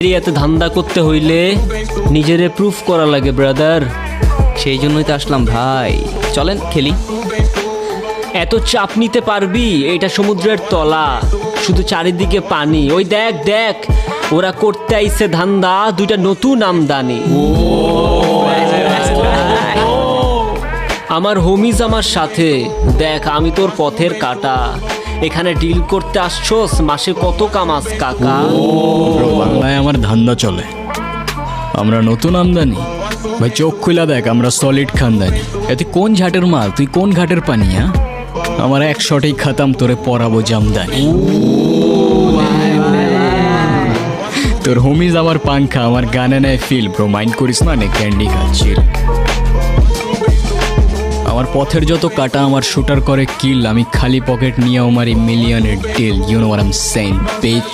এত ধান্দা করতে হইলে নিজেরে প্রুফ করা লাগে ব্রাদার। সেই জন্যই তো আসলাম ভাই, চলেন খেলি। এত চাপ নিতে পারবি? এটা সমুদ্রের তলা, শুধু চারিদিকে পানি। ওই দেখ দেখ, ওরা করতে আইছে ধান্দা, দুইটা নতুন আমদানি। আমার হোমিজ আমার সাথে, দেখ আমি তোর পথের কাটা। এখানে ডিল করতে আসছোস, মাসে কত কামাস কাকা? বাংলায় আমার ধান্দা চলে, আমরা নতুন আমদানি। ভাই চোখ খুলা দেখ, আমরা সলিড খানদানি। এতে কোন ঝাটের মাল, তুই কোন ঘাটের পানি? হ্যাঁ, আমার এক শটেই খাতাম, তোরে পরাবো জামদানি। তোর হোমিজ আমার পাংখা, আমার গানে নেয় ফিল। ব্রো মাইন্ড করিস না, নে ক্যান্ডি খাচ্ছিল। আমার পথের যত কাটা আমার শুটার করে কিল। আমি খালি পকেট নিয়ে আমার মিলিয়নের deal. You know what I am saying, beach.